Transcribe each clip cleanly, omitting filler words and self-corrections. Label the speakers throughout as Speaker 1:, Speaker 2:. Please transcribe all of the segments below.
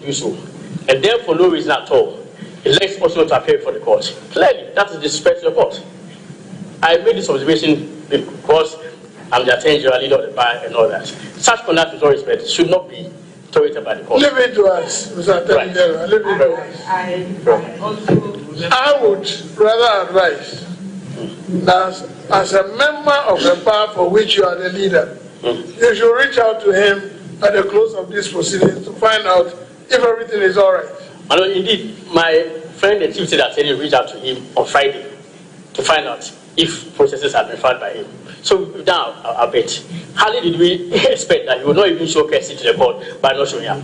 Speaker 1: do so, and then for no reason at all, elects also to appear for the court. Clearly, that is disrespect to the court. I made this observation because I'm the attorney general, leader of the bar, and all that. Such conduct with all respect should not be tolerated by the court.
Speaker 2: Leave it to us, Mr. Attorney General. Leave it to us. I would rather advise that as a member of the bar for which you are the leader, you should reach out to him at the close of this proceedings to find out if everything is all right.
Speaker 1: Indeed, my friend, the chief state attorney, reached out to him on Friday to find out if processes had been filed by him. So now, I bet, hardly did we expect that he would not even show courtesy to the court by not showing up.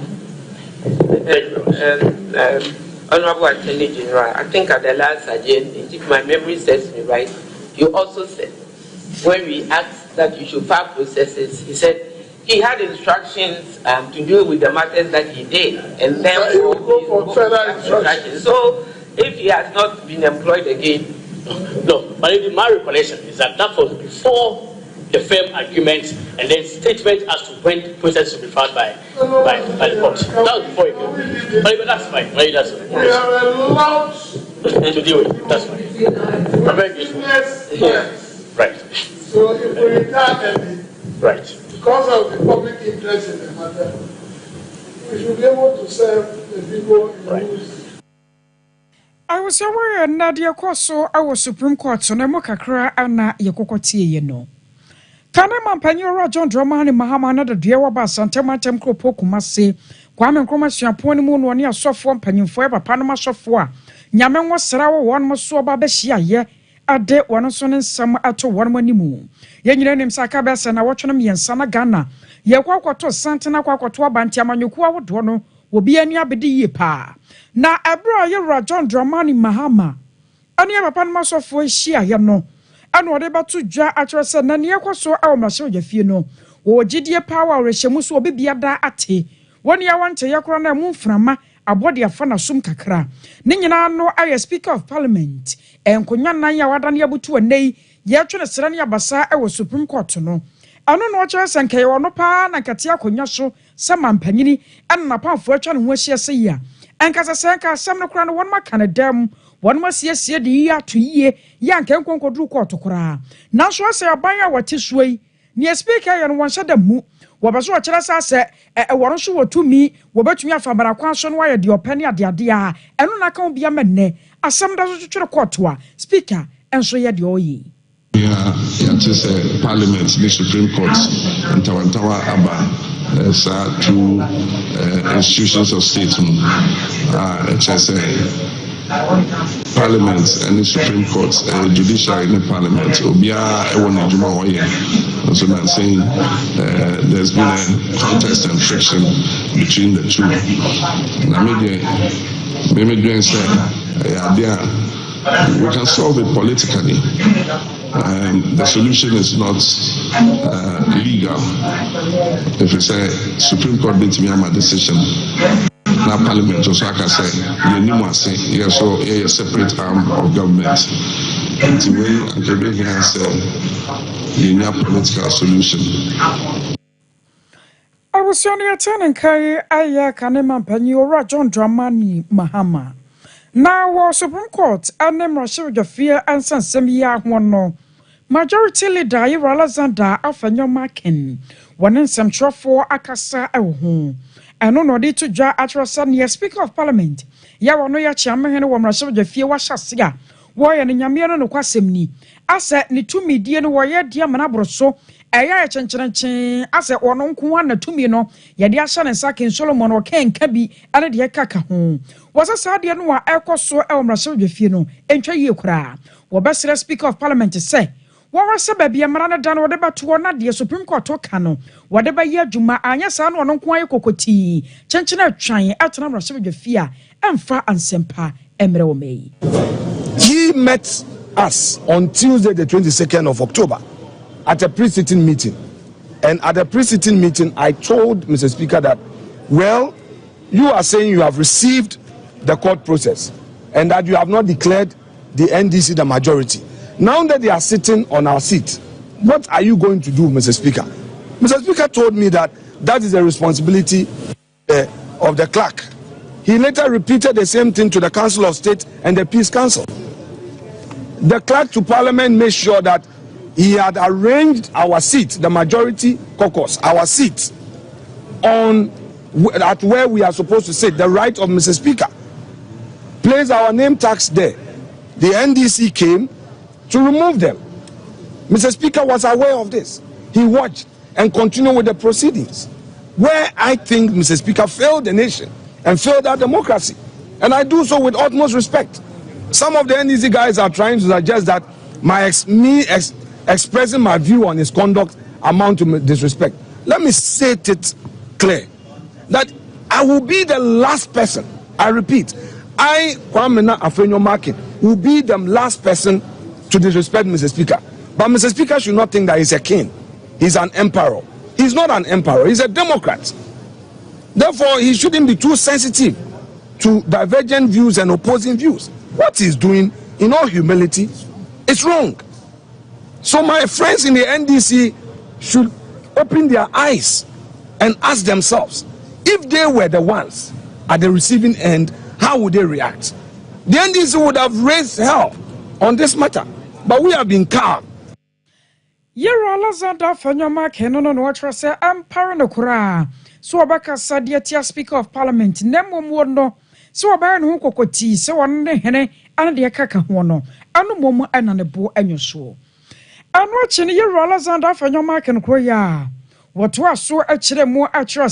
Speaker 3: Honorable Attorney General, I think at the last agenda, if my memory serves me right, you also said, when we asked that you should file processes, he said he had instructions to deal with the matters that he did, and then
Speaker 2: he will go for further instructions.
Speaker 3: So, if he has not been employed again,
Speaker 1: no, but my recollection is that that was before the firm agreement and then statement as to when the process should be filed by the court. That was before it. But that's fine. Maybe that's fine.
Speaker 2: We have a lot
Speaker 1: to deal with. That's fine. I'm very grateful.
Speaker 2: Yes.
Speaker 1: Right.
Speaker 2: So if we retire early,
Speaker 1: right,
Speaker 2: because of the public interest in the matter, we should be able to serve the people in whose.
Speaker 4: I was aware Nadia Koso, our Supreme Court, so Nemo Kakra, Anna Yakokoti, you know. Kana Mampanyora John Dramani Mahamana, the Diawaba Santa Matem Kropo Kumase, Kwame Nkrumah Pony Moon, one year software, Panyu forever, Panama software. Nyamen was Sarawa, one Masuaba Beshia, ye, a day one son and some at one monimu. Yen name Sakabas and I watch them yen Sana Ghana. Yakwato Santana Kwakwa Bantiamanyukua would one will be any abedi ye pa. Na Abra Yara John Dramani Mahama. Any of Panama software shia yano. And whatever to ja actress and Nania so our Maso Yafino. Or Gidia Power Reshamus will be biada ate. 1 year want to Yakrana moon from a body of Fana Sum Kakra. Nina no I Speaker of Parliament. And Kunyana Yawadania Butu and Nay, Yatran Serania Basa, I was Supreme Court no. I don't know just and Kayono Pan and Katia Kunyaso, Saman Panini, and Napan Fortune and Wessia Sia. And Casasanka, some no crown one macana dam. One must yes, ye, the year to ye, young can conquer do quarter cra. Now, so I say, I buy what is way. Near speaker and one said the moo. Wabaso Chalasa said, a warrant show to me, Wabet me from Baraquan, why the penny at the idea, and I can't be a man, as some does to the court, speaker, and so ye the oye.
Speaker 5: Yeah, just a parliament, the Supreme Court, and Tawantawa Abba, two institutions of state, Parliament and the Supreme Court, judiciary in the Parliament, Obia, Ewan Juma Oye. So I'm saying there's been a contest and friction between the two. Now, maybe doing say, we can solve it politically. The solution is not legal. If we say Supreme Court didn't make a decision. Now Parliament, so I can say, yes, so a separate arm of government. Anyway, and the way has the political solution.
Speaker 4: I was only a ten and carry Aya Kanema Panyora John Dramani Mahama. Now, Supreme Court, and them Russia fear and some semi-year one no. Majority leader Alexander Afenyo Makin, one in some for Akasa Eho. And no need to jar at near Speaker of Parliament. Yawa ya chairman and one Russia fear was Shasia. Why and Yamiano no Quasimni. I said, ni 2 million wire dear Manabroso. Aya chanchan as a one on 2 million. Yadia Shan and Sakin Solomon or Ken Kabi and the Kaka home. Was a Sadian wa Elco so Elmraso Fino, and Chayukra. Or best Speaker of Parliament to say. What was a baby a marana done whatever to one at the Supreme Court or Cano, whatever year Juma, Anya San or non quite cocoti, Chanchina trying at number of fear, and far and semper, Emerald May.
Speaker 6: He met us on Tuesday, the 22nd of October, at a pre-sitting meeting. And at the pre-sitting meeting, I told Mr. Speaker that, well, you are saying you have received the court process and that you have not declared the NDC the majority. Now that they are sitting on our seat, what are you going to do, Mr. Speaker? Mr. Speaker told me that that is the responsibility of the clerk He later repeated the same thing to the Council of State and the Peace Council. The clerk to Parliament made sure that he had arranged our seat, the majority caucus, our seat, at where we are supposed to sit, the right of Mr. Speaker. Placed our name tags there. The NDC came to remove them. Mr. Speaker was aware of this. He watched and continued with the proceedings, where I think Mr. Speaker failed the nation and failed our democracy. And I do so with utmost respect. Some of the NDC guys are trying to suggest that expressing my view on his conduct amount to disrespect. Let me state it clear that I will be the last person, I repeat, Kwamena Afenyo-Markin, will be the last person to disrespect Mr. Speaker. But Mr. Speaker should not think that he's a king. He's an emperor. He's not an emperor. He's a Democrat. Therefore, he shouldn't be too sensitive to divergent views and opposing views. What he's doing, in all humility, is wrong. So my friends in the NDC should open their eyes and ask themselves, if they were the ones at the receiving end, how would they react? The NDC would have raised hell on this matter, but we have been calm.
Speaker 4: Yero Alexander Afenyo-Markin no trust say ampare no kura. So abaka sadia tia Speaker of Parliament nemmom no. So abaya no kokoti se won ne hene ana de kaka ho no. Anu mom ana ne bo anyoso. Anu achi ne Yero Alexander Afenyo-Markin kro ya. Woto aso akire mu akire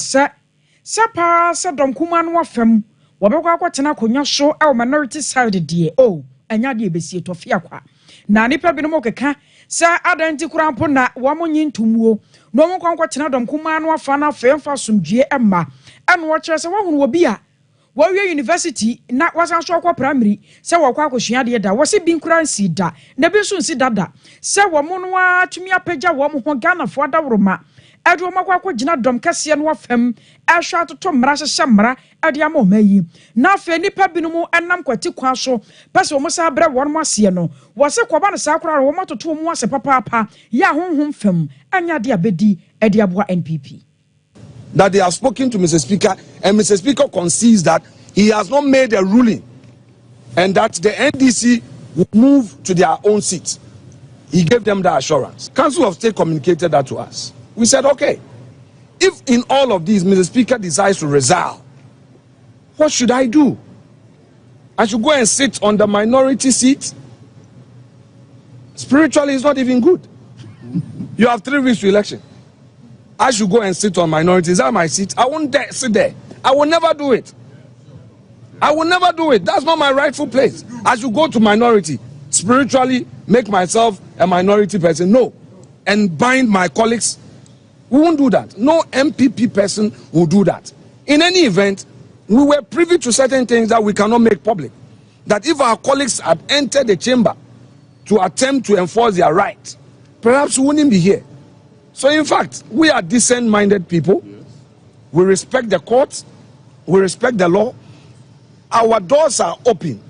Speaker 4: sepa se dom kuma no afam. Wobekwa akwatena konya so e minority side die anya de besie tofia kwa. Na nipa binom okeka sa adanti kurampo na wamonyi ntumuo no mo kwankwa tena dom kuma no afa na femfa somdue emma eno wo kire se wo hunu obi a wo wie university na wasan so akwa primary se wo kwa akosua de da wo se bi nkura nsi da na bi so nsi dada se wo mo no atumi apagya wo mo ho Ghana fo adaworoma edu makwa akogina dom kase no afam ehwa atoto mra hyehye mra ade ama o mayi na afa nipa binom enam kwati kwa so pese wo mo sa bre won mo ase no wo se koba no sa akora wo mo toto mo ase papa ya honhom fam anya de abedi ade aboa NPP.
Speaker 6: That they have spoken to Mr. Speaker, and Mr. Speaker concedes that he has not made a ruling and that the NDC will move to their own seats. He gave them the assurance. Council of State communicated that to us. We said, okay, if in all of these Mr. Speaker decides to resign, what should I do? I should go and sit on the minority seat? Spiritually, it's not even good. You have 3 weeks to election. I should go and sit on minorities. Is that my seat? I won't dare sit there. I will never do it. I will never do it. That's not my rightful place. I should go to minority. Spiritually, make myself a minority person. No. And bind my colleagues. We won't do that. No MPP person will do that. In any event, we were privy to certain things that we cannot make public. That if our colleagues had entered the chamber to attempt to enforce their right, perhaps we wouldn't be here. So in fact, we are decent-minded people. Yes. We respect the courts. We respect the law. Our doors are open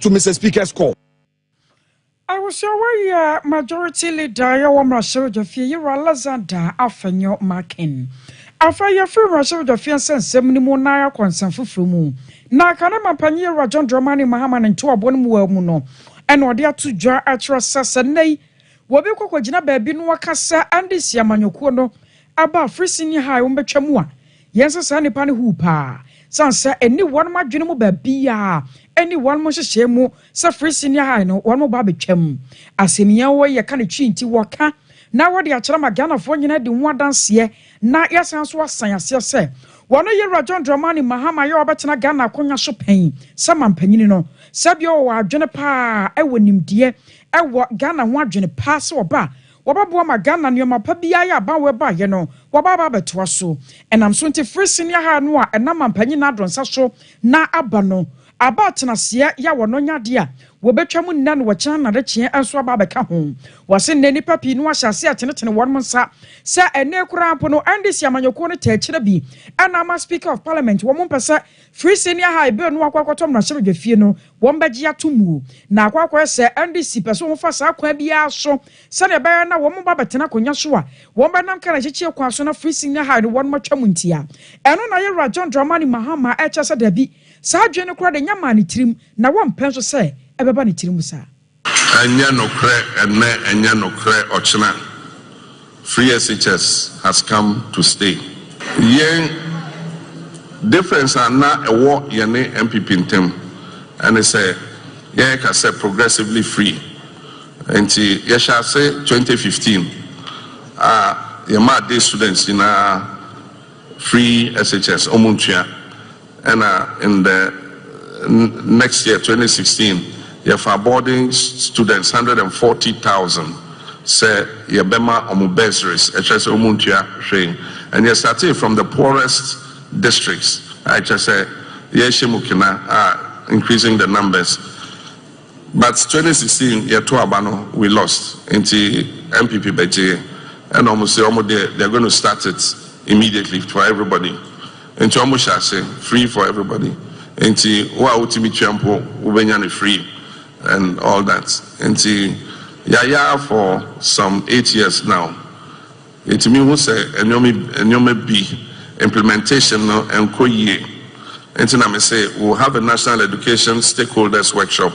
Speaker 6: to Mr. Speaker's call.
Speaker 4: I was sure majority leader Yawamra Jafia Yero Alexander Afenyo-Markin. After your film Jafia sent 70 more naira concern for Frumu. Na Kanama Panyera John Dramani Mahaman and 2 abonmu muno. And what they are to jar at your Sassane. Wabeko kwa jina baby no wakasa andisi ya manyokuno aba free senior high umbechamua yensa sa nipa ne hupa sansa eni won ma dwene mu baby ya eni won mo hyehye mu sa free senior high no won mo ba betwam asemia wo ye ka ne twinti woka na wode akira magana fo nyina de ho adanse na yasan so asan ase se wono Yero John Dramani Mahama ye obetena Ghana akonya so pen sama mpanyini no sabio wa adwene pa ewo nimde ewo Ghana ho adwene pa se oba wababo ma Ghana nyoma pa bia ya ba we ba ye no wababa betoa so enam so nti free senior ha no a enam mpanyini adonsa so na aba no aba tenase ya wono nyade a wobetwa mu nna no wɔkyena na de kyeɛ anso aba bɛka ho wɔse nne nipa pii no ahyase atenetene wɔn nsa sɛ ɛnɛ kura mpo no ndc amanyɔkuo no tɛkyerɛ bi ɛna ama speaker of parliament wɔn mpɛ sɛ free senior high bill no akɔkɔtɔ mmarahyɛbadwa fie no wɔn bɛgye ato mu na akɔkɔɛ sɛ ndc pɛ so wɔn fa saa kwan biara so sɛdeɛ ɛbɛyɛ na wɔn ba bɛtena akonnwa so a wɔn bɛnam kana kyekyere kwan so na free senior high no wɔn matwa mu ntia ɛno na yɛwura John Dramani Mahama ɛkyɛ sɛ dabi saa adwene no kora de nyama ne tirim na wɔn mpɛ nso sɛ ɛbɛba ne tirim saa
Speaker 5: ɛnyɛ nokorɛ ɛnɛ ɛnyɛ nokorɛ ɔkyena free SHS has come to stay yɛn difference na ɛwɔ yɛne MPP ntem ɛne sɛ yɛn ka sɛ progressively free nti yɛhyɛ ase 2015 yɛma day students na free SHS omuntua and in the next year 2016 you have boarding students 140,000 say yebema omubeseries HS omuntua train and you started from the poorest districts I just say yeshimukina increasing the numbers but 2016 year to abano we lost into MPP beje and almost they're going to start it immediately for everybody into almost free for everybody into wa ultimate champo ubenyane free and all that into yeah for some 8 years now it me who say enyome be implementation no enko ye into na me say we'll have a national education stakeholders workshop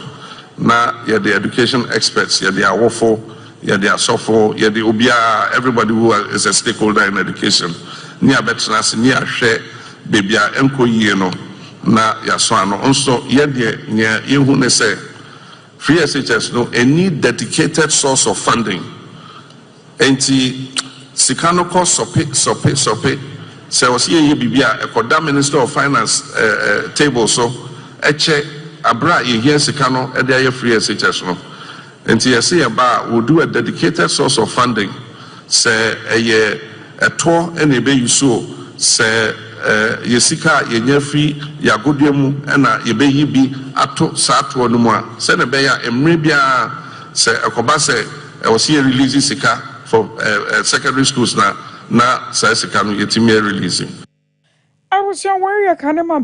Speaker 5: na yeah the education experts yeah they are awful yeah they are suffer yeah the obia everybody who is a stakeholder in education ni abetena se ni ahwe bebia enko yie no na yaso ano nso ye de nya yehu ne say free SHS no any dedicated source of funding enti sikano ko sope say was ye bibia ekoda minister of finance table so eche abra ye here sikano e dey free SHS no enti ye say ba we do a dedicated source of funding say eye eto ene be yuso say yesika yenye free yagodemu na yebeyi bi ato saato no mu a se ne be ya emre bia se akoba se was here releasing sika for secondary schools na sa sika no yetimi releasing
Speaker 4: I was young where you can man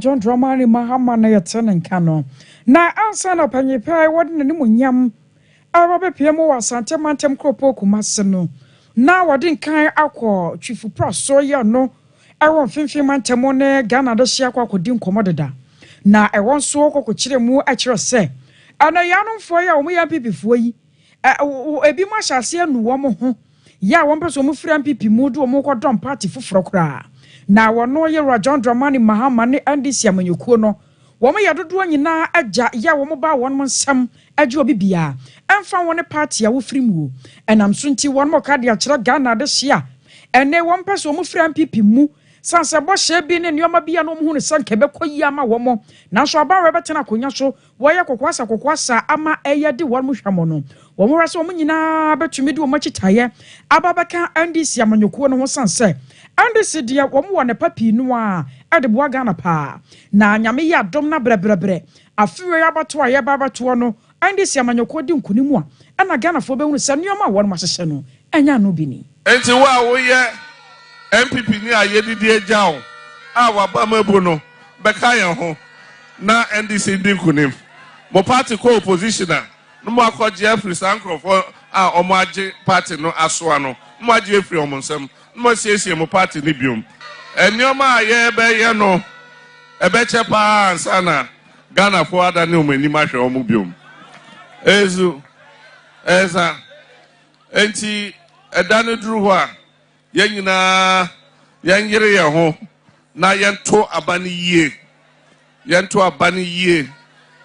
Speaker 4: John Dramani Mahama na yetene nka no na ansa na panyi pai wode ne munyam arobe piemu wasante mantem kropo kumase no na wode nkan akọ twifu praso ya no ɛwɔ mfimfini mantemo ne Ghana de hye akɔkɔdi nkɔmɔdeda na ɛwɔ nso kɔkɔkyerɛ mu akyerɛ sɛ ana yanomfo ya wɔn ya pipifoɔ yi ebi ma hyase anu wɔn ho ya wɔn pɛ so wɔn fira pipi mu do wɔn kɔdɔm party foforɔ koraa na wɔn yɛ John Dramani Mahama ne NDC amanyɔkuo no wɔn yɛ dodoɔ nyinaa agya ya wɔn ba wɔn nsam agye obi bia ɛmfa wɔn party a wɔfiri mu ɛnam so nti wɔn ka de akyerɛ Ghana de hye a ɛnɛ wɔn pɛ so wɔn fira pipi mu sanse bɔhyɛ bi ne nneɛma bi a no mu hu ne sanke bɛkɔ yi ama wɔn nanso abawe bɛtena akonya so wɔyɛ kokwasa ama ɛyɛ de wɔn hwɛmo no wɔn wura so wɔn nyinaa bɛtumi de wɔn akyitaeɛ ababɛka NDC amanyɔkuo no ho sanse NDC deɛ wɔn wɔ ne papi no a ɛde boa Ghana pa na nyame yɛ adom na brɛbrɛbrɛ afiwe abato a yɛ babato no NDC amanyɔkuo di nkunimu a ɛna Ghana fo bɛhu sɛ nneɛma wɔn mahyehyɛ no ɛnya no bi ni
Speaker 5: enti wa wo yɛ MPP ni ayedidi ejawo waba mabu no beka yen ho na NDC ndi nkunim mo party ko oppositioner no mo akọ Jeffrey Sankrofo omo age party no asoa no mo age Jeffrey omo nsem mo siesie mo party ni biom enioma aye be ye no ebe chepa ansa na Ghana fo ada ne omo ni ma hwe omo biom eza enti edane duru ho a yanyina yanyere ye ho na yento abani yie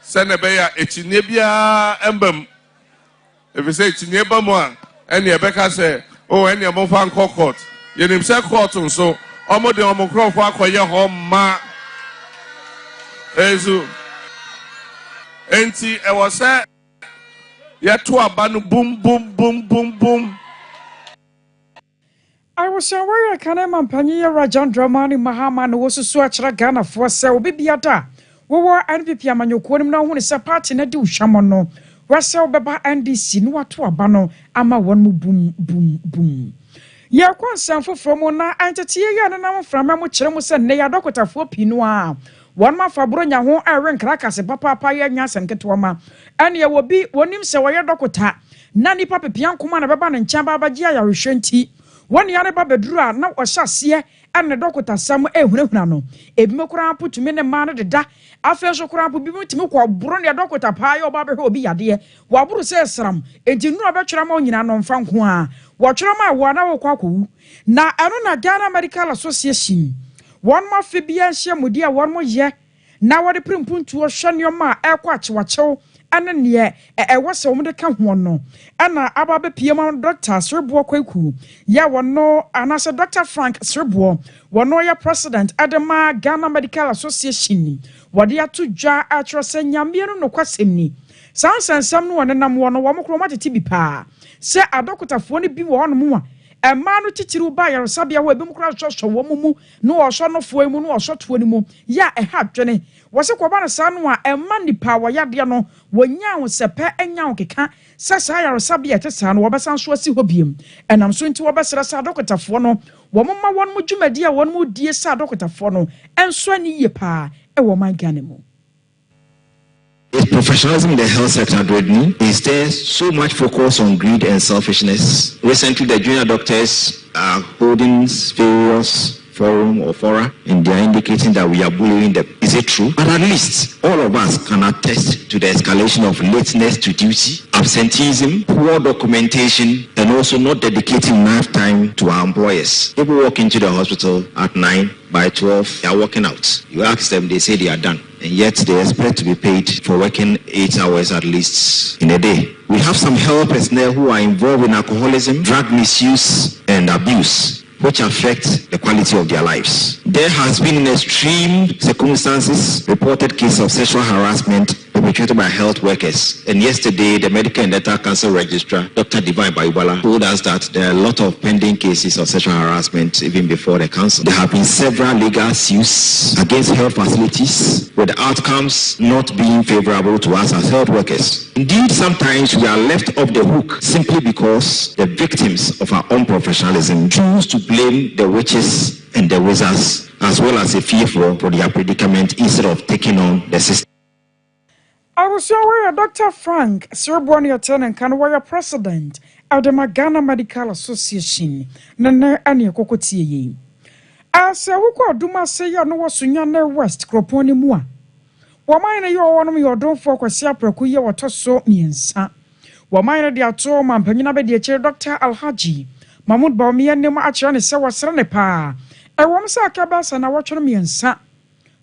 Speaker 5: se ne be ya etinye bia embam efi se etinye ba mu a ene ebeka se o ene mo fa nko court yenim se court nso omo de omo krofo akoye ho ma enti e wo se yeto abanu boom.
Speaker 4: I was aware can man John Dramani Mahama no was so akyerɛ Ghana for sɛ obi biada wo NPP amanyoko nim na hu ne se party na di uhwamo no wasa obeba NDC no wato aba no ama won mu bum ye kwansan foforo mu na antete ye na nam frama mu kire mu se ne ya dokotafo pinu a won ma fabro nya ho awen krakase papa ye nya sanketo ma ene ye wobi wonim se wo ye dokota na nipa pepian kuma na beba ne ncha baba gia ya hwehwenti woni ya ne baba duru a na ohyase ene dokota sam ehunahuna no ebimekura putumi ne ma no deda afa so kura po bimutimi ko boro ne dokota pa ya oba behwe obi yade wa buru se sram enti nuru obetwera ma onyina no mfa nko a wo twera ma wo na wo kwakowu na eno na Ghana Medical Association won ma fe bia hye mudi a won mo ye na wo de primpuntu hwe nioma a ekwa chewachew ane ne wose wo de ka ho no ana aba be piem Dr. Sirbuo Kwaku ya wono anase Dr. Frank Sirbuo wono ya president adema Ghana Medical Association wode ato dwa a trose nyamie no kwasem ni sansansam no wonenam wono wo mokro matete bi pa se adokotafo ne bi wo no mu a emma no titiri ba yaresabia ho ebim kura hwehwe wo mu no wo so no fo mu no wo so to ni mu ya ha dwene wo se ko ba no sa no a emma nipa wo yade no wonya wo sepe enya wo keka se sa yaresabia tesa no wo besan so asi ho biem enam so nti wo besere sa dokotafo no wo mma won mu dwumadi a won mu die sa dokotafo no enso ani ye pa e wo man Ghana mu.
Speaker 7: Is professionalism in the health sector threatening? Is there so much focus on greed and selfishness? Recently, the junior doctors are holding various forum or fora, and they are indicating that we are bullying them. Is it true? But at least all of us can attest to the escalation of lateness to duty, absenteeism, poor documentation, and also not dedicating enough time to our employers. People walk into the hospital at 9, by 12, they are walking out. You ask them, they say they are done. And yet they expect to be paid for working 8 hours at least in a day. We have some health personnel who are involved in alcoholism, drug misuse, and abuse, which affect the quality of their lives. There has been in extreme circumstances reported cases of sexual harassment perpetrated by health workers. And yesterday, the Medical and Dental Council Registrar, Dr. Divine Bayubala, told us that there are a lot of pending cases of sexual harassment even before the council. There have been several legal suits against health facilities with the outcomes not being favorable to us as health workers. Indeed, sometimes we are left off the hook simply because the victims of our own professionalism choose to blame the witches and the wizards as well as the fearful for their predicament instead of taking on the system.
Speaker 4: I was aware Dr. Frank Sirbuo Tenant can wire president of the Ghana Medical Association. Nana any kokoti. As a wuko duma say ya no wasunya West Kroponi mua. Wamine yo one of your don't focus ya prekuye watoso miensa. Wamine dia to man penina be dia Dr. Alhaji. Mahmoud Baumia nema achane se wasrane pa. E wamsa akabasa na watchoro miensa.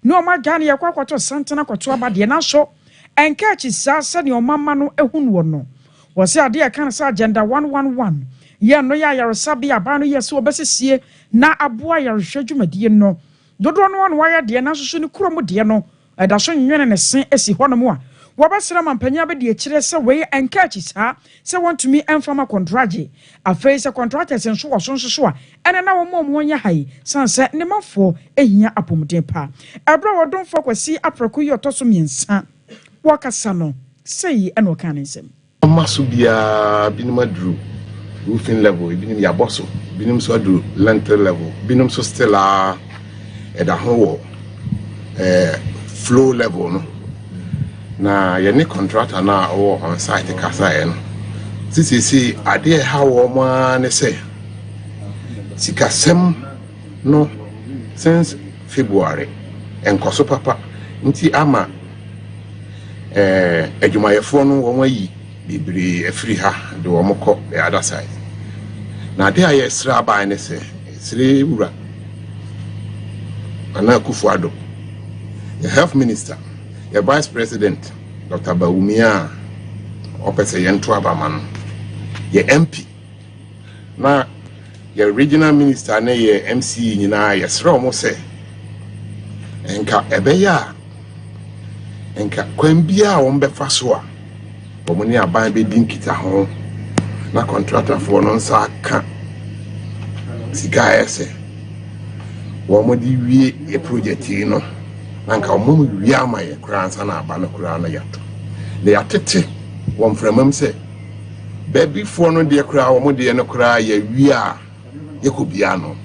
Speaker 4: No ma Ghana ya kwa kwato santana kwato abade na so. Enkachi sa ne omama no ehunu wo no wo se ade kan sa agenda 111 ye no ya yaresabe aba no ye so obesesie na aboa yarehwe dwumadie no dodo no no waya de na soso ne kurom de no eda so nwene ne sen esi hono mo a wo besera mampanya be de kire se we enkachi sa se want to me enfama contract afei se contractors nso wo so a ene na wo mo nya hai sanse ne mafo ehia apomden pa ebra wo don fokwasi aprako yi otoso miensa wakasano say and wakanism.
Speaker 8: Masubia binimadru roofing level, binim yaboso, binim so do lintel level, binim so still at the whole flow level no. Na ye contractor na or on site kasa no. Sisi ade how o ne say sikasem no since February enkoso papa nti ama adwumayefo no won ayi bibiri afiri ha de wo mokọ the other side na de aye sra ba ne se sre wura ana Kufuado the health minister the vice president Dr. Baumia opese yento abaman ye MP na ye regional minister na ye MC nyina ye sra omo se enka ebeya enka kwambia wombefa so a bomoni aban be dinkita ho na contractor for no nsa ka sika ese womodi wie e project no nanka omo wi ama ye kura ansa na aba no kura no yato le yatete won framam se baby fo no de kura omo de no kura ye wi a ye ko bia no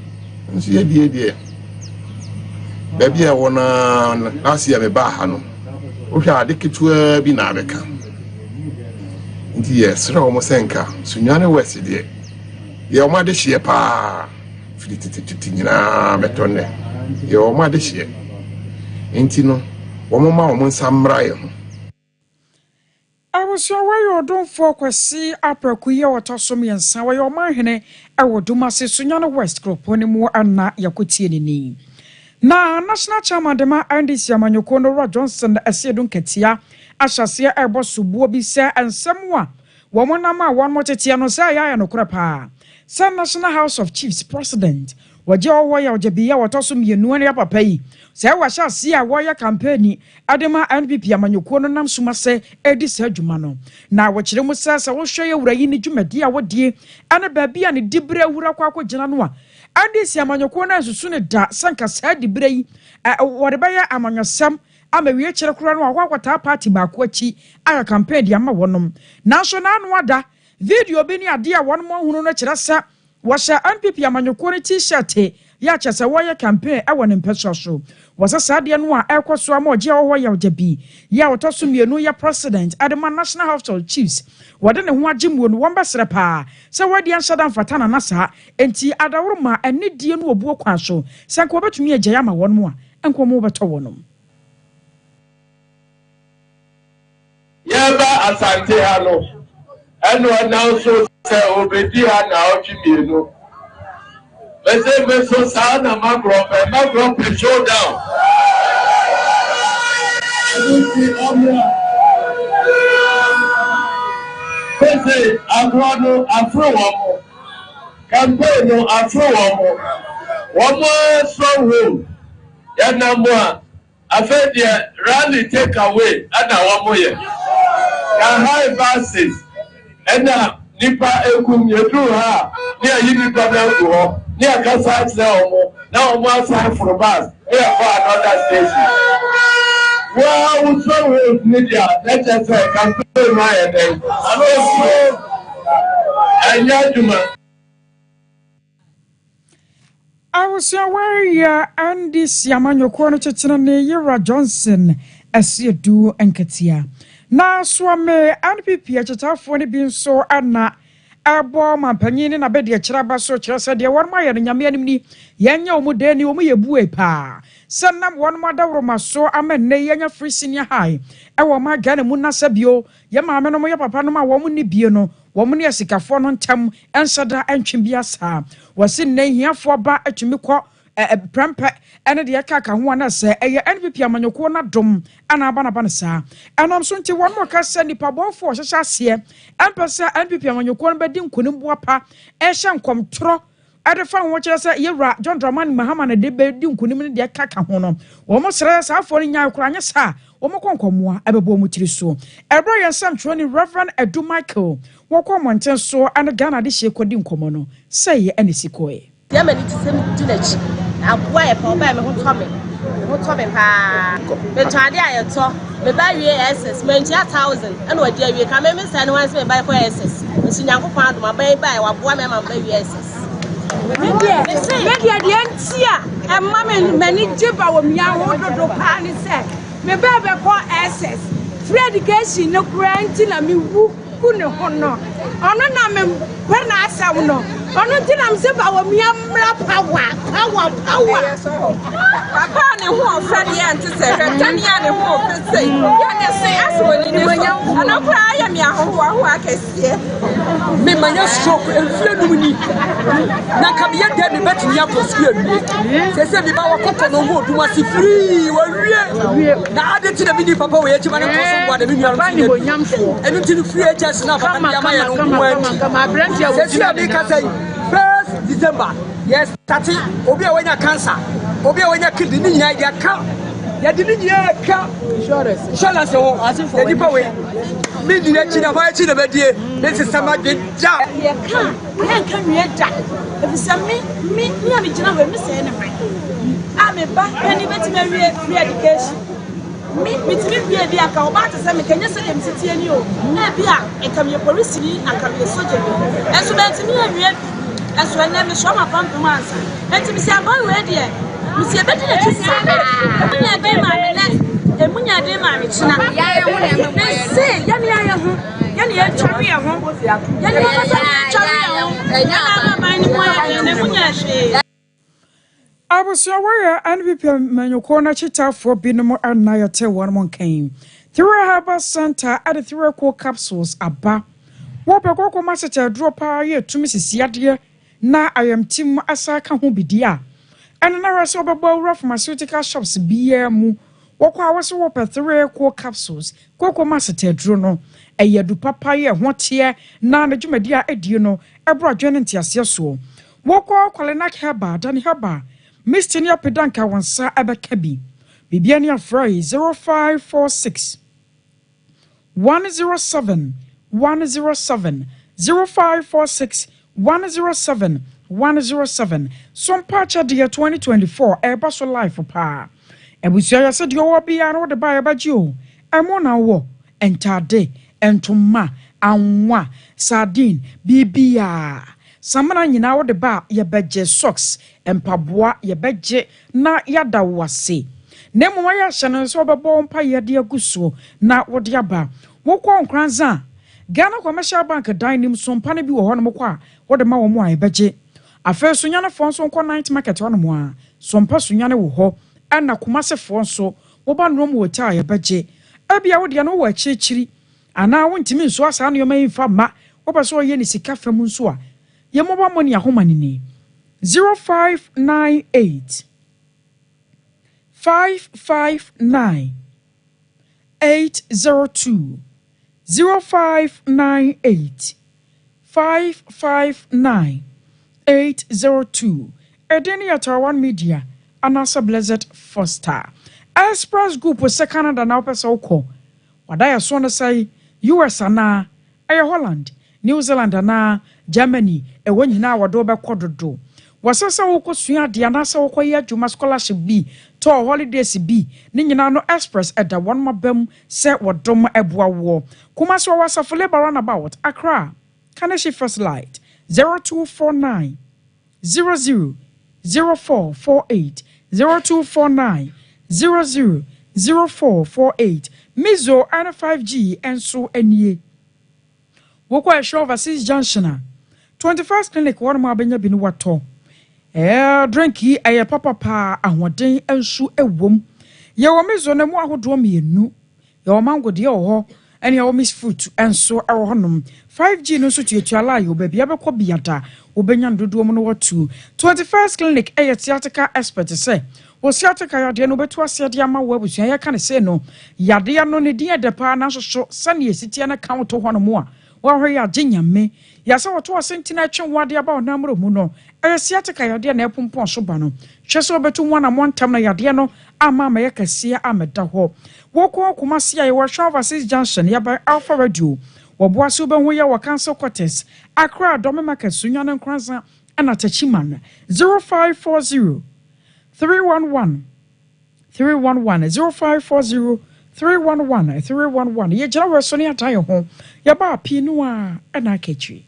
Speaker 8: nso ye die baby a wona last year me ba ha no o hwa ade ketua bi na abeka nti yes ra omo senka sunyane west de ye omo ade hye pa fitititi nyina metonne ye omo ade hye enti no womo ma omo nsamra ye ho
Speaker 4: I was aware don't focus see aprakuye otosom yensa we omanhene ewo dumase sunyane west group oni mu ana yakotie ni na national chairman dema ndc amanyoko no Johnson esiedun ketia ahyase ebo subuo bi se ensemwa womonama won motetia no say ya no korapa San National House of Chiefs President waje owoya ojebiya wotosom yenu ne papa yi say wahyase a woya campaign adema NPP amanyoko no nam sumase edi sa adwuma no na wo kire mu sasa wo hwe yewura yi ni dwumadi a wodie ane baabi a ne dibre wura kwa akogina no a ndc amanyoko na susu ne da sanka sa dibre yi wode baya amanyosam amawie kire kura no akwakota party ba ko achi aya campaign di ama wonom national no ada video bi ni ade a won mo hunu no kire sa washa NPP amanyoko ne t-shirt ya chese woye campaign e won mpeso so wasasa ade no a ekoso ama oje wo ya ojabi ya otoso mienu ya president adema National House of Chiefs wode ne ho agyemuo no won besere pa se wode anhyada mfata na nasa enti adawroma enedie no obuo kwan so sanko obetumi agya ya ma won mo a enko mo beto wonom
Speaker 9: yaba asante ha no eno na so se obedi ha na otwimienu Meso sana magro show down. Pese agro afro campaign no afro womo so home ya na mo a afa dia rally take away ana womo ye ka high verses ena nipa ekum yedu ha ni ayi nipa na go ni akasa tse omo na omo asa for bus we are for another station wow so media let us say campaign my head alo anya juma
Speaker 4: I was aware Andy Siamanyoko no chechena ne Yera Johnson asiedu enketia na swame NPP achetafo ne bi nso ana abo mampanyini na bedi akiraba so kirasa de won ma ye nyame anim ni yenya omude ni omu yebu epa sanam won ma dawro maso amenne yenya free senior high ewo ma gane mu nasabio ye maame no mo ye papa no ma wo mu ni bie no wo mu ne asikafo no ntam ensada antwembia sa wasi ne hiafo ba atwemi kɔ prempe ene de yaka ho na se eye NPP amanyoko na dom ana aba na sa enom so nti won mo ka se nipa bonfo hyehya ase empesa NPP amanyoko no bedi nkonim boapa ehye nkomtro ade fa ho kire se yewra John Dramani Mahama na de bedi nkonim ne de kaka ho no wo mo sere sa afo ni nya kuranye sa wo mo konkomoa abebo mu tiri so ebro yensam troni Reverend Edu Michael wo ko mo nten so ana Ghana de hye kodi nkomo no se ye ene sikoe
Speaker 10: ya mani tisem dinachi abua e pa oba me ho tome pa me twade ayeto me ba wie SS me ntia 1000 ana wadi awie ka me say no wanse me ba for SS nsi nyankopon adoma ba ba wa boa me ma ba wie SS media de antia e ma me mani jiba wo mia ho dodo pa ni se me ba be ko SS free education no grant na me wu kune hono ono na me perna asa wono ono tinam se ba wo mia mra power papa ne ho ofrade ya ntse se hwetani ya ne ho ofese ya ne se asoni ne so ana kura ya mi ahoho akese
Speaker 11: me manya stroke enfie num ni na kabia de me betumi akosu awie se bi ba wakoto no ho duma si free wa wie na ade ti na bi ni papa we yechima ne koso ngwa de mi nua no enu ti free agents na papa ya ma ya no ko se si abi ka say 1st December yes 30 obi a wanya cancer obi a wanya kidney nyina ya ka ya di ni ya ka insurance wo ya di pa we mi di na china fa chi na bedie ne sistema de ja
Speaker 10: ya ka ya ka nwie da e bisa mi ami gina we mi se ne mai a me me back any bit free education. Me be a car about to say me can you say them city and you be a come your police and come your soldier. And so that's me and so I never show my pump once. And to be say boy ready. Monsieur better than you say. Munya de my net, and Munya de my china. Say, Yanni, carry a home with you.
Speaker 4: I was aware and we Manukona Chita for Binamo and Nayate 1 came. Through a harbor center at the 3 capsules abba. Wapako Master drop our year to Mrs. Yadia. Now I am Tim Asaka who be dear. And another sober rough pharmaceutical shops be mu. Wako was whopper 3 capsules. Coco Master Druno. A yedu papaya, what here, Nana Jumedia Edino, a broad genentias yaso. Wako Kolanak Haba, Danny Haba. Mr. Nia Pedanka one sa Abakabi. Bibiania Fray 0546 107 107 0546 107 107. Sompa Chadia 2024 Airbaso Life for Pa. And we say I said you will be an the buyer about you. I'm on our war and tade and toma and wa sardine bibia. Samana nyina wo de ba ye beje socks empaboa ye beje na yada wase nemu wa ya hye so bebo mpa ye de aguso na wo de aba wo kwa nkranza Ghana Commercial Bank dining Sompa ne bi wo hono kwa wo de ma wo mo a ye beje afa so nya ne fon so nko night market hono mo a Sompa so nya ne wo ho ana kumase fon so wo ba no mo wo ta ye beje abia wo de no wo akirikiri ana wo ntimi nso asa no yo mai fa ma wo ba so ye ni sika fam nso a ye mobile money ahomanini 0598 559 802 0598 559 802 Edeni at our media anasa blessed foster Express Group was Canada now person ko wadaya so na say US ana Holland New Zealand ana Germany ewo nyina wado be kododo wasasa wokosua de anasa wokoye adwuma scholarship bi to holidays bi ni nyina no express eda won mabam se wodom eboa wo kuma so wasafo labor about Accra Kaneshi First Light 0249 00 0448 0249 00 0448 Mizo and 5G and so enie woko e show overseas junction 21st clinic one ma benya binu wato drinki eye papa pa ahoden ensu ewom ye wo Mizo ne mu ahodo mienu ye wo mango de ho ene ye wo miss fruit enso ewo honom 5G no so tuatuala yo ba bia bekọ biada obenya ndodo mu no watu 21st clinic eye theatrical expert say wo theatrical yade no betu ase de ama wo abusua ye kan say no yade no ne dia de pa na so sane esitia na count honom a wa hwe ya ginyame ya se woto asentina twe wade aba onamro mu no siatika yade na epompon so ba no hwe se obetu nwana montam na yade no ama ma ye kase ameda ho woko komase ya wo hwe overseas junction ya ba Alpha Radio wo boase obenhu ya wo cancel quarters Accra Dome Market sunya na nkranza ana tachiman 0540 311 0540 311 ye jira we so ne ataye ho ya ba pinu a na aketwi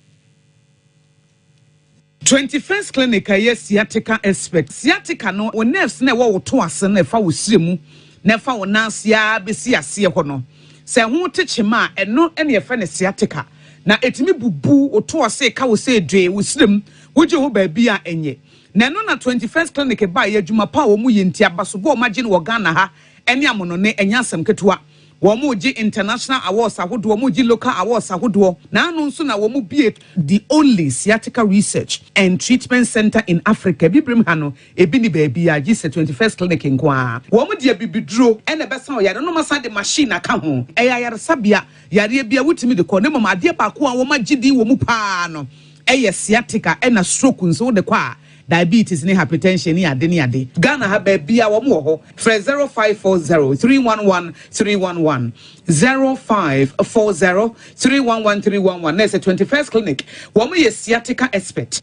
Speaker 12: 21st clinic yes sciatica expert sciatica no o nerves na wo to ase na fa wo siremu na fa wo nansia besi ase ho no se ho techema eno ene fa ne sciatica na etimi bubu o to ase ka wo se dwe wo sirem wo je ho ba bia enye na no na 21st clinic ba ye adwuma pa wo mu yenti abaso bo ma gye no Ghana ha ene amono ne enyasem ketua wo mu gi international awards ahodo wo mu gi local awards ahodo na anu nso na wo mu bie the only sciatica research and treatment center in Africa bibrim ha no ebi ni ba bia gi 21st clinic nkoa wo mu dia bibiduro ene besa o yare no masa de machine aka ho eya yare sabia yare bia wutimi de ko ne mama ade ba ko a wo ma gidi wo mu pa no eye sciatica ena stroke nso de kwa diabetes ni hypertension ni ade ni ade Ghana ha ba bia wo mo ho 0540 311 311 0540 311 311 next 21st clinic wo mo ye sciatica expert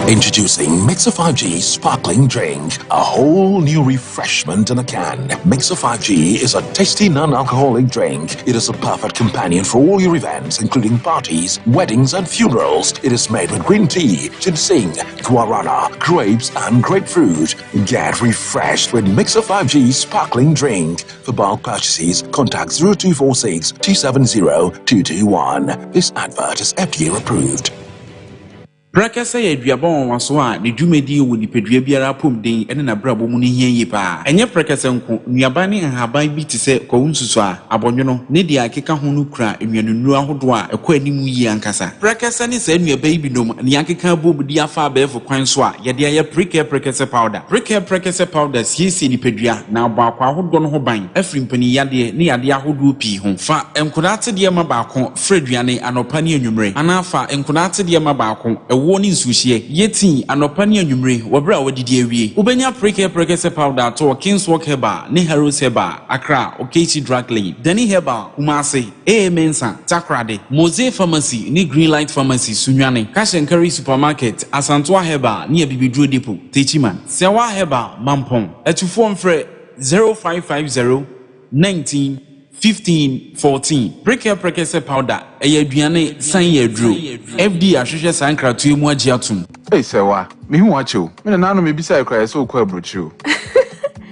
Speaker 13: Introducing Mixer 5G Sparkling Drink, a whole new refreshment in a can. Mixer 5G is a tasty non-alcoholic drink. It is a perfect companion for all your events, including parties, weddings, and funerals. It is made with green tea, ginseng, guarana, grapes, and grapefruit. Get refreshed with Mixer 5G Sparkling Drink. For bulk purchases, contact 0246 270 221. This advert is FDA approved.
Speaker 14: Brakasa ya duabon waso a ne dwumedi wo nipadua biara pom den ene na brabo mu ne hia yi pa enye brakasa nko nuaba ne haban bi te se kwunsusu a abonwono ne dia akeka ho no kura enwanunu ahodo a ekọ animu yi ankasa brakasa ne sa nuaba yi binom ne akeka bobudi afa abefo kwan so a ye dia ya brakasa powder siesi nipadua na abo akwa ahodo no ho ban afri mpani yade ne yade ahodo pi ho fa enkodate de ma baako freduane anopa ne anwumre anafa enkodate de ma baako woni nsuhie yeti anopa ne anwumre wobra wadidi awie ubenya prekese powder to Kingswalk Herbal ne Heroes Herbal Accra Okechi Drug Lane Dani Herbal Kumasi Mensa Takrade Mose Pharmacy ne Greenlight Pharmacy Sunwane Cash and Carry Supermarket Asantwa Herbal ne Bibidro Depot Techiman Sewa Herbal Mampong etufo mfre 0550 19 15-14 prekese powder aduane san yadru FD ahwehwe sankratu mu agiatum
Speaker 15: Hey sewa me hu acho me na no me bisa ekra so kwa brochu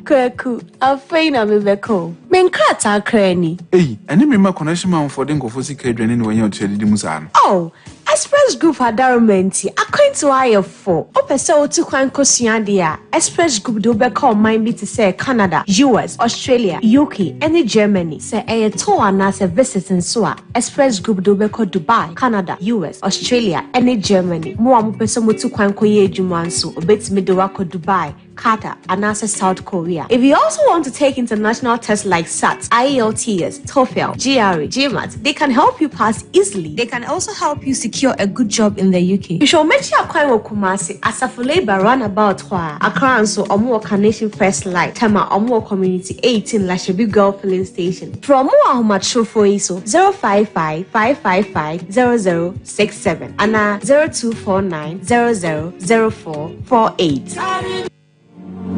Speaker 16: Kwaku afeina me beko me nkrata krani
Speaker 15: ene me ma connection man for den kofo sika aduane ne wanya otu adidi musa no
Speaker 16: Oh Express Group Adarumenti according to IF4 opese otu kwan kosua dia Express Group do be call mind be to say Canada US Australia UK and Germany say e to ana say visiting so a Express Group do be call Dubai Canada US Australia and Germany mo am pese motu kwan koye adwuma nso obetimi do wako Dubai Qatar and South Korea. If you also want to take international tests like SAT, IELTS, TOEFL, GRE, GMAT, they can help you pass easily. They can also help you secure a good job in the UK. You should mention Akwa Kumasi Asafo Labor runabout Hwa Accra and so Omo Carnation First Light Tema Omo Community 18 Lashabi Girl Filling Station. From Omo Ahumad for ISO 055 555 0067 and 0249 000448.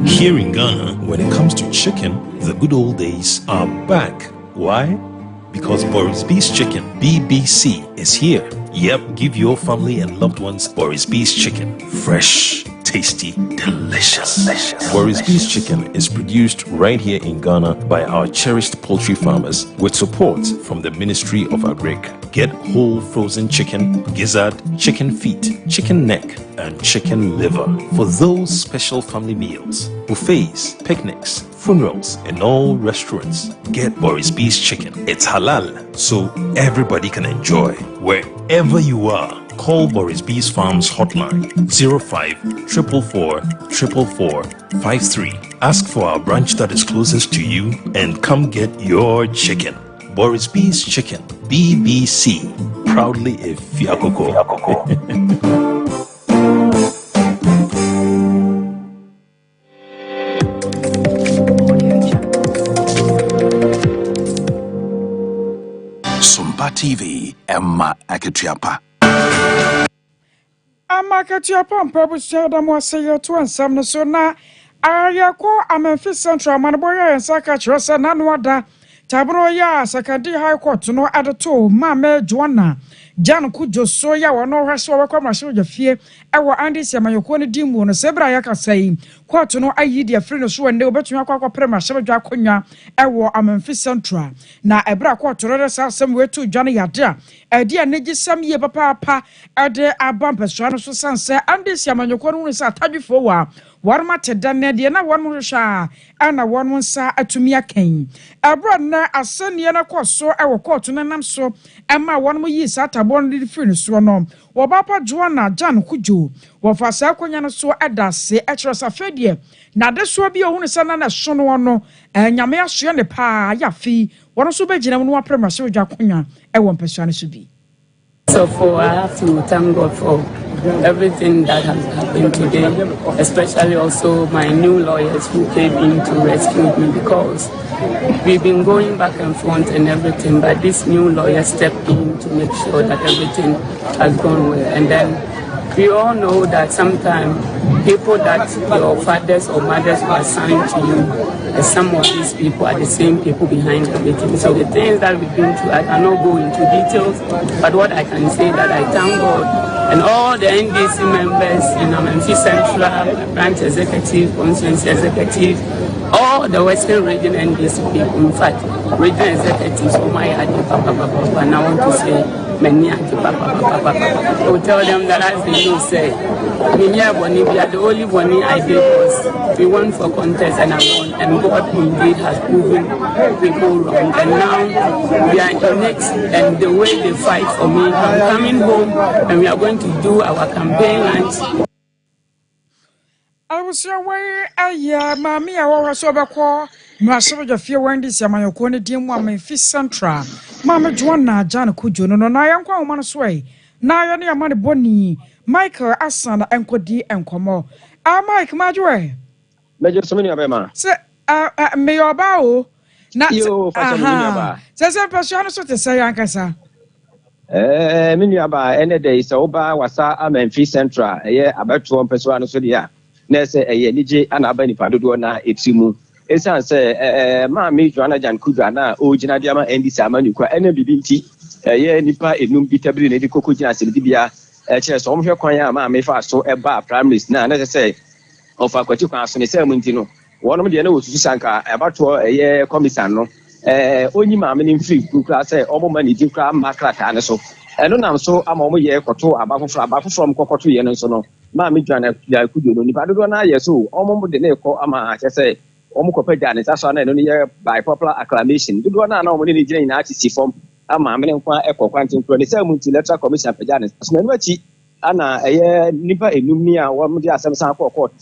Speaker 17: Here in Ghana, when it comes to chicken, the good old days are back. Why? Because Boris B's Chicken, BBC, is here. Yep, give your family and loved ones Boris B's Chicken. Fresh, tasty, delicious. Boris B's Chicken is produced right here in Ghana by our cherished poultry farmers with support from the Ministry of Agric. Get whole frozen chicken, gizzard, chicken feet, chicken neck, and chicken liver for those special family meals, buffets, picnics, funerals, and all restaurants. Get Boris B's Chicken. It's halal, so everybody can enjoy. Wherever you are, call Boris B's Farms hotline 05 444 444 53. Ask for our branch that is closest to you and come get your chicken. Boris B's Chicken, BBC, proudly a Fiakoko.
Speaker 13: Sompa TV, Emma Aketiapa.
Speaker 4: Emma Aketiapa, Purple Shadow, Mosayo, two and some so na. Ayako, Memphis Central, Manaboya, and Sakatrosa, Nanwada. Tabro ya Sakadi High Court no adato Mame Joanna Jan Kujo Soya wa no raso wa kwa masho fie ewa andi se mayokoni dimu no sebra yaka sai court no ayi dia free no so ende obetun akwa prema shebadwa akonwa ewo Memphis Central na ebra court ro sa asem wetu dwane yade a edi anegi sam ye papa ade abampeso no so sanse andi se mayokoni no sa tadwefo wa warma tedane de na wonmo hwa ana wonmo sa atumi akan ebra na asanie na koso ewo court no nam so ema wonmo yi sa tabon de free no so no wo bapa Joanna Jan Kujo wo fa sa akonya no so edase ekrosa fedie na de so bi ohunu sa na so no no nyame aso ne pa ya fi wono so begina no aprema so dwa akonya ewo mpesua ne so bi.
Speaker 18: So I have to thank God for everything that has happened today, especially also my new lawyers who came in to rescue me, because we've been going back and forth and everything, but this new lawyer stepped in to make sure that everything has gone well. And then we all know that sometimes people that your fathers or mothers were assigned to you, some of these people are the same people behind everything. So the things that we've been through, I cannot go into details, but what I can say that I thank God and all the NDC members in Amenfi Central, branch executive, constituency executive, all the Western region NDC people, in fact, regional executives, oh my God, and I want to say, many I will tell them that as they know, say, the only one I did was we went for contest and I won, and God indeed has proven people wrong. And now we are in it, and the way they fight for me, I'm coming home and we are going to do our campaign lunch.
Speaker 4: I was aware, Mammy, I was over call. Master of few Wendy's, and my corner dear woman, Fish Central. Mamma Joanna, John Kujo, no, I am quite one sway. Now, I near Money Bonnie, Michael, Asan, and Cody, and Como. Mike, my joy.
Speaker 19: Major Somini Abema.
Speaker 4: Sir, may your bow. Not
Speaker 19: you,
Speaker 4: says a person to say, Ancasa.
Speaker 19: Miniaba, any day, so ba was a Memphis Central, about 1 person, so yeah. Nese Niji and Abani Paduna, Etsimu. Esan say, Mammy Joanna Jan Kudana, Ojina Diama, and this Amanuka, and BBT, Nipa, Enum Bitabri, Nedi Kokujina, Silvia, Chess, Home Yokoya, Mammy Faso, a bar, primaries, now, let's say, of Aquaticas and a ceremony. One of the knows Sanka, about a year commissano, only mammy in free, who class, all money, Jim Macra, so. I don't know, so I'm only a quarter about from Cocotu and so on. Mammy Joanna, could you know, if I don't know, yes, so almost the name called Ama, I say, Omocope Janis, that's one only by popular acclamation. Do one know when you in artist form, a mammy and echo quantum for the ceremony letter commission for Janis. Smenuchi, Anna, a year, Nipa, a Lumia, one of the Assam court,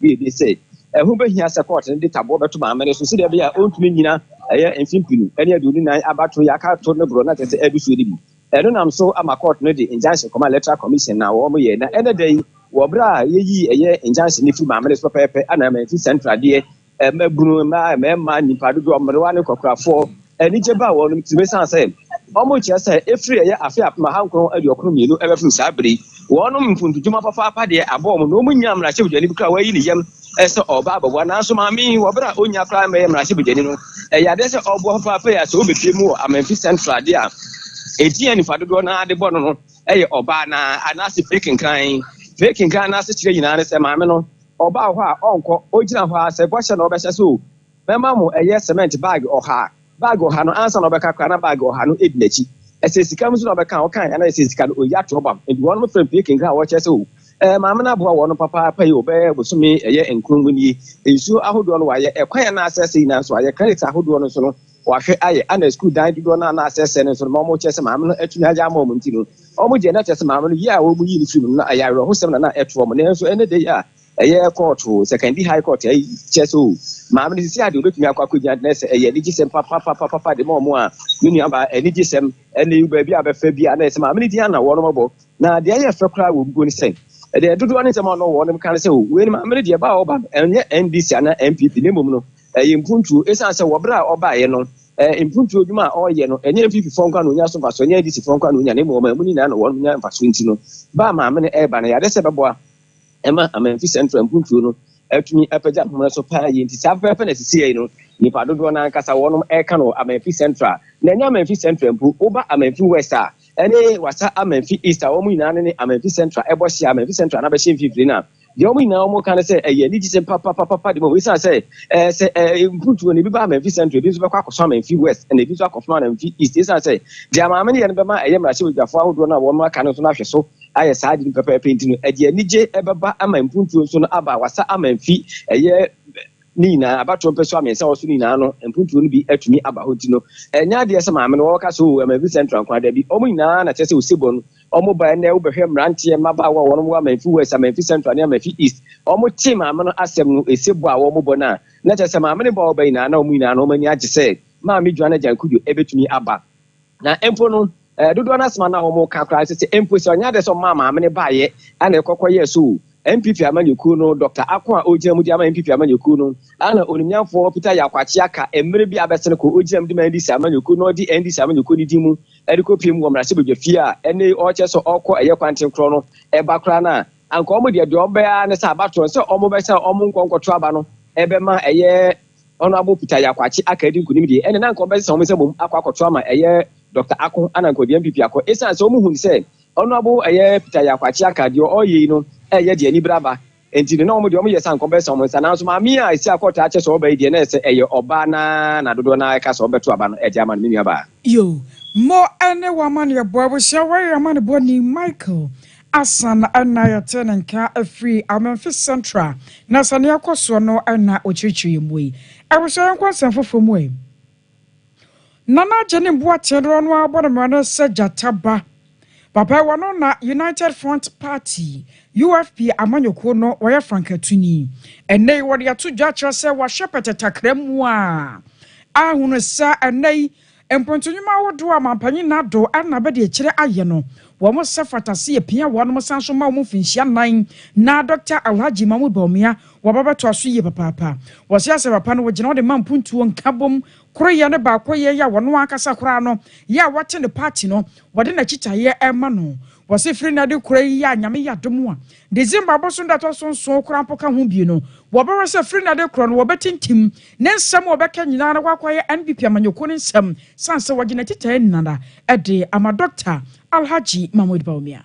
Speaker 19: they say. Who has a court and the tabo to Mammy, so see there be a old Minina, a year and simply, any of the about to Yaka, Tono Brunat, as every city. I don't know, so I'm a court ready in Johnson Command Letter Commission now, or year. Now, any day, Wabra, ye a year in Johnson, if you mammas for Pepe, and I'm a central dear, a Bruno, my man, Padu, Marwana, Cocra 4, and each about one to Miss Ansel. Almost just say, if 3 year after my uncle and your crew, you know, ever from Sabri, one of them to Juma Papa, dear, a bomb, no munyam, Rashu, Jennifer, away in the yam, Esther or Baba, one answer, Mammy, Wabra, Unya Prime, Rashu, Jennifer, a Yadessa or Papa, so be more, I'm a central dear. Etienne Fadu na de bono oba na anase faking kan na se kire nyina se maame no oba ho a onko ogina ho a se bohye na obehye so mema mo cement bag oha no ansa na obeka kwa na bag oha no edinachi ese sika mu so obeka o kan na ese sika no oya to obam and one friend faking kan wo che so maame na boa wono papa pa yi obe bosome enkungu ni ensu ahodo no waye ekwan na asese na so aye credit ahodo no so no wahwe aye ana school dan do na asese ne so no mo chese maame no atuni aja ma mo ntino omo je na chese maame no yi a wo mu yi ni film na ayaro ho sem na eto mo ne so ene de ya court secondary high court chese o maame no sisi ade obetumi akwakogia na se ni gisem papa de mo a uni aba ni gisem ene ba bi abefa bi ana se maame no di ana wo no mo na de aye fa kra wo bu ni sen de dodo ani se mo no wo no kan se o we ni maame no de ba oba enye NDC ana MPP ne mom no impuntu esan se wobra oba ye no impuntu oduma oye no enye MPP fonka no nya so fa so enye DC fonka no nya ne mo mu ni na no wo nya fa so nti no ba maame no eba na ya de se beboa ema Amenfi Central impuntu no atumi apaja mo so pa ye nti sa pepe na sisi ye no nipa dodo na nkasa wonom eka no Amenfi Central na nya Amenfi Central mpu oba Amenfi West a ene wasa Amenfi East a wo mu ina ne Amenfi Central ebo hia Amenfi Central na be hia mfifiri na the only now more can say a need to papa the we say put when you be Amenfi Central this back of some Amenfi West and the visual of man and East is I say there are many and I am with the forward one one more can so I side in paper painting a year nije ebaba Amenpuntu so aba wasa Amenfi a year Nina about 2 person and so Nina and put will be at me about Hutino. And now there's some man walk us who am a central quad be Omina, and Chessy Sibon, Omo by Nelberham Ranty and Maba, one woman who was a Amenfi Central and Amenfi East. Almost Tim, I'm going to ask them a Sibwa or Mobona. Let us a mammy ball by no Mina, no many I just say, Mammy Joanna Jan, could you ever to me abba? Now, Empono. Do not ask man now more crisis. Impulse on others on mamma, many buy it, and a cocoa so. MPP amanyoku no Dr. Akwa Ojam di ama MPP amanyoku no ana onimnyafo Peter Yakwachi aka emre bi abesene ko Ojam di mandisi amanyoku no di ndisi amanyoku ni dimu edikopiem wo mrase bedwafie a ene oche so okọ eye kwanten kro no eba kra na anka omo de obea ne sa abato se omo be se omo nkonkoto aba no ebe ma eye ono abo Peter Yakwachi aka edi nkunim di ene na anka obe se omo se mom akwa akoto ama eye Dr. Akwa ana nko di MPP akọ esa se omo hu se ono abo eye Peter Yakwachi aka di oyi no eye de ani braba enti no omo de omo yesa nko be se omo nsa na so ma mi a isi akọta ache so oba di na se eye oba na dodo na aka so obeto aba no e di ama no menu aba
Speaker 4: yo mo ene wa man ya boy we share we man boy ni Michael Asan ana ya tenenka afri Amemphis Central na sane akoso no ana ochichi yemwe e we so nkwansan fofo mu e nana jene mbo atero no abodoma no sajataba papa wano na United Front Party UFP amanyoko no woya frankatuni ene wode ato dwachira se wa hwepete takramu a ahunu sa ene empontunyuma wodo amampanyi nado ana bede ekire aye no wo mo sefatase epia wono mo sanso ma wo finhia nan na Dr. Alhaji Mahmoud Bawumia wo baba to aso ye papa wo se ase papa no wo gina wo de mampuntuo nkabom kroye ne ba koye ya wono akasa kora no ya wate ne party no wo de na chichaye ema no wo se firi na de kroye ya nyame ya domo a December boso ndato sonso kora mpoka ho bi no wo ba se firi na de kro no wo betintim ne nsam wo beka nyina na kwakoye NPP amanyoko ne nsam sanse wo gina chichaye nada ede ama Dr. Alhaji Mahmoud Bawumia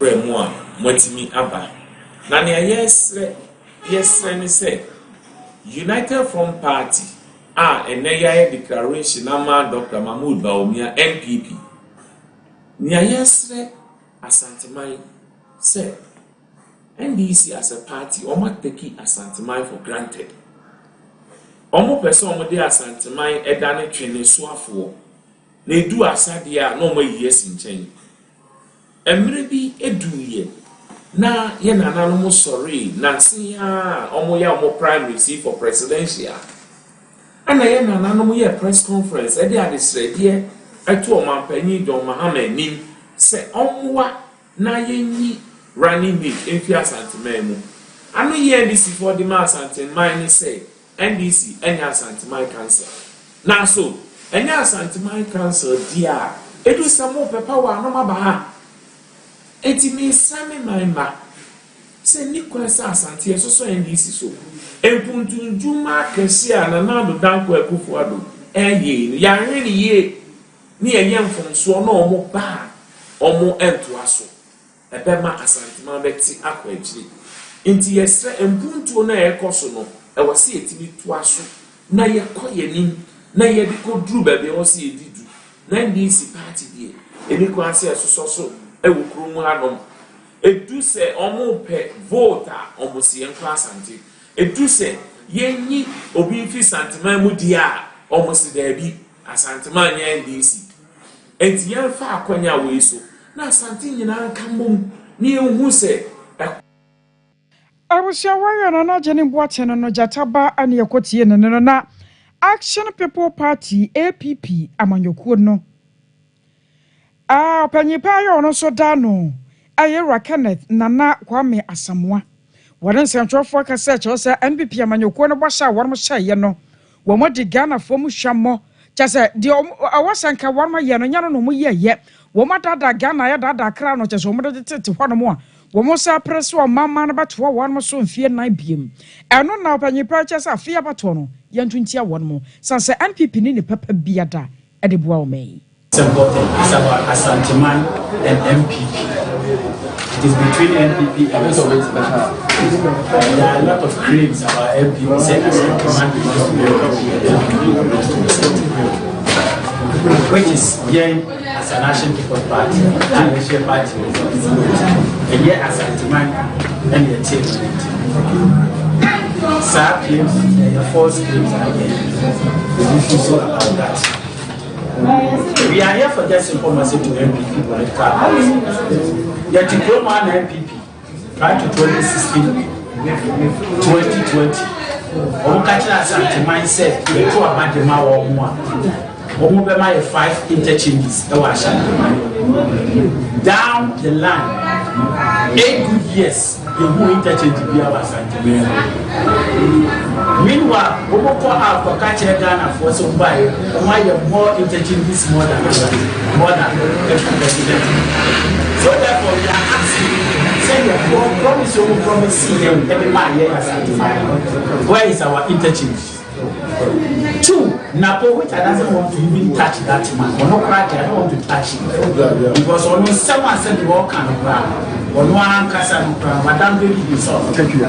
Speaker 20: Remwa mwetimi aba na ne yesre ni say United Front Party ene declaration ama Dr. Mahmoud Bawumia NPP ni yesre asantemai say NDC as a party omo take asantemai for granted omo person omo dey asantemai edane twene soafo na edu asade a no mo yes nchen emre bi eduye na ye nananom mo sorry na se ha omo ya omo primary see for presidential ana ye nananom ye press conference e dey adesrede eto omampanyi John Mahama nim se omwa na yenyi running mate enfi asanteman mu ano ye NDC for the mass asanteman ni say NDC enya asanteman council na so enya asanteman council dia edu samo pepa wa no maba ha eti mi same maima se ni kwasa asante so NDC so empuntu njuma kesi a na do danko ekufo ado eye ya hwe ni ye ni enye mfomso no omo ba omo ento aso ebema asanteman bekti akwa ejiri enti yesre empuntu na ekoso no ewase etimi to aso na yekoye nim na ye bi ko dru ba be o se edidu na NDC party die ebi ko ase so ewukuru mu anom edu se omo pe vote a omo se enko asante edu se yenyi obi fi santeman mu dia omo se da bi asanteman nya NDC enti yan fa akonya we so na asante nyina nkamom ni ehu se
Speaker 4: abusia waya na jeni boate no jataba ane yakotie no na Action People Party APP amanyoko no panyipa yo no so da no ayera Kenneth Nana Kwame Asamoah wadan sentrofo ka se che se NPP amanyoko no bosha wormo hye no wo modi Ghana fom hwamo chese di awasanka wormo ye no nya no mo ye wo madada Ghana ya dada kra no chese wo modi tete hwo mo a wo mo sa preso o mama na bato wormo so mfie nan biem eno na panyipa chese afia bato no yantuntia wormo sanse NPP ni papa biada e de boa o mai.
Speaker 21: It's about Asanteman and MPP. It is between NPP and Asanteman. There are a lot of claims about MPP saying Asanteman which is here as an Action People Party and a share party. And here Asanteman and the team. Sad claims and false claims are here. So about that. We are here for just information to MPP political parties. The diploma and MPP prior to 2016, 2020. Asante mindset the two abandema or more. Omo 5 interchanges. Down the line, 8 good years, you who interchange the beer was meanwhile, Omoko out for catching Ghana for some buy, why you more interchange this more than president. So therefore, we are asking, say you promise you will promise him every man here as where is our interchange? 2, Napo, which I doesn't want to even touch that man. Or no crack, I don't want to touch him. Because on someone said the walk kind of ground. On one casa, Madame Baby solved. Thank you.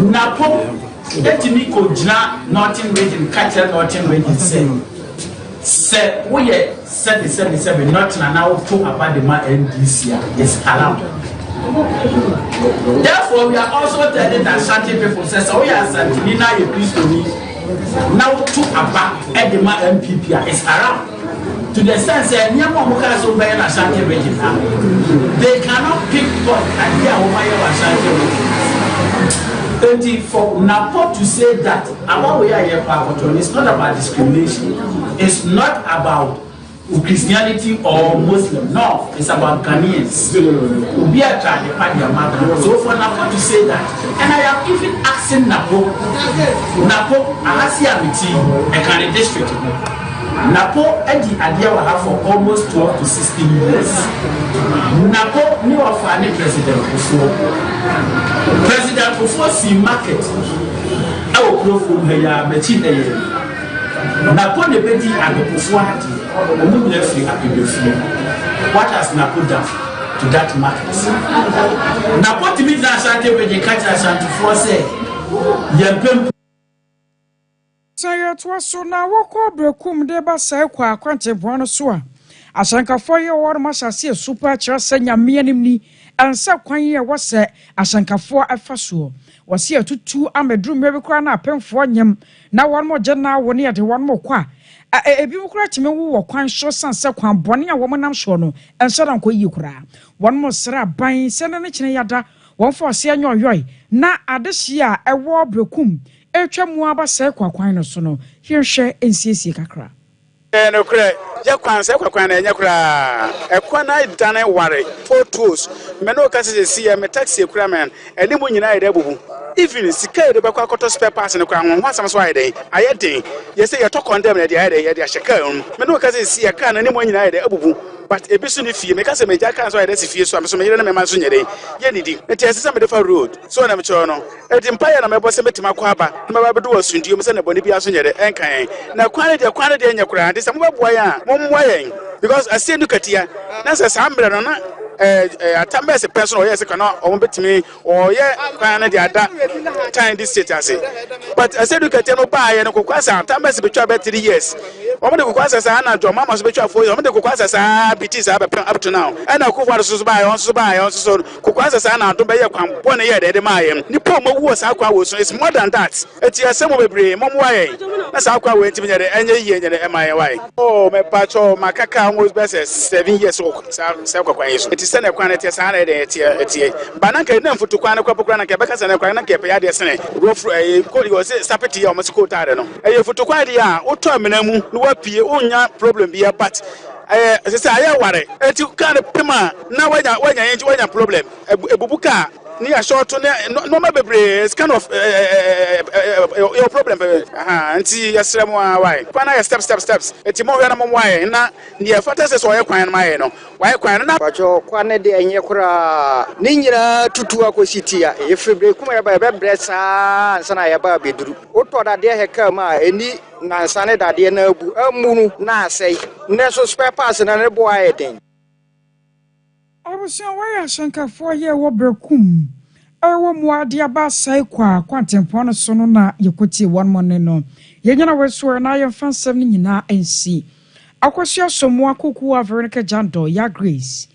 Speaker 21: Napo, let me go Northern region, catcher Northern region say, we said the 77, not now talk about the man NDC is allowed. Therefore, we are also telling that Shanti people say, so we are Santinina, you please to me. Now to about Edema MPP is around to the sense that they cannot pick up and hear for Napo to say that about we are here, it's not about discrimination, it's not about Christianity or Muslim. No, it's about Ghanaians. So for Napo to say that, and I am even asking Napo, I see a meeting, a Ghana district. Napo and the idea will have for almost 12 to 16 years. Napo knew of any president before. President before see market. I will grow from here, Machine. Napo the Betty and the Pufuanati. What has Napo done to that market? Napo to me that Shanti when you catch us and to force it.
Speaker 4: Say it was so now walk over cum de Basa quantity one soa. Asanka for your water must see a super church send your meaning and so quite year was said Asanka for a fasuo. Was here to 2 I'm a dream every crown up pen for him. Now one more general one year to one more qua. A bureaucrat me who quite sure son so quan bonny a woman I'm sure no and so don't you cry. One more sir buying sending it yada, one for seeing your yoy. Na at this year a war brocum, a chamuaba say quine sono, here share in CC Kakra.
Speaker 3: No cray, Japan, Sequan, and Yakra, a quanite done worry, 4 tools, Menoka see a taxi craman, and Limu United. Even secure the Bacoto spare parts in the crown once I'm Friday. I had day. Yes, I talk on them at the idea, the Shakam. Menoka see a can anyone United. But a business if you make us a major cancer, that's if you so I'm so many Masunere. Yenidi, it has some different road. So I'm Chono. At Empire, I'm a boss to Maquaba, Mababu was soon to you, and a Bonibia Sunere, and Kain. Now, quality in your crown is some way, because I say, look at here. That's a Sambra. A time as a person or yes, cannot own to me or yeah, time this state I say. But I said, look at no buy and Coquasa, time as a picture about 3 years. One of the Coquasas and your mamma's picture for you, the Coquasas are BTs up to now. And I could also buy also Coquasas and don't buy a 1 year at the Mayan. Nippon was Aqua, it's more than that. It's a summer brain, Mom way. That's Aqua went to me at any year in the MIY. Oh, my patcho, my caca was best as 7 years old. It is send a quantity as I had Banaka then for to Quana Copacana Cabacas and a Quana Capia de Sene. Rough a cody was Sapeti or Moscow. I don't know. A for to Quadia, or terminum, Luapi, Unya problem be a but. I say, I worry. And you can't pima. Now, when I enjoy a problem, a bubuka. Near short no baby is kind of your problem. And see, yes, why? Pana steps. It's more than why. Now, near Fatas or Equine Mayeno. Why Quine?
Speaker 22: Quane de Anyakura Ninja Tutuako City. If you break my bressa and Sanaya Baby Drew. What that dear Hekama, any Nansane that dear Moon, na say, Nesso spare pass and a boy thing.
Speaker 4: I was away as Shanka 4 year Wobbercum. Ewo Muadia Basa qua, quantum pona sonona, you could see 1 morning no. Yana was sworn I am fan 7 in and see. Aquasia some more cuckoo of Veronica Jando, ya grace.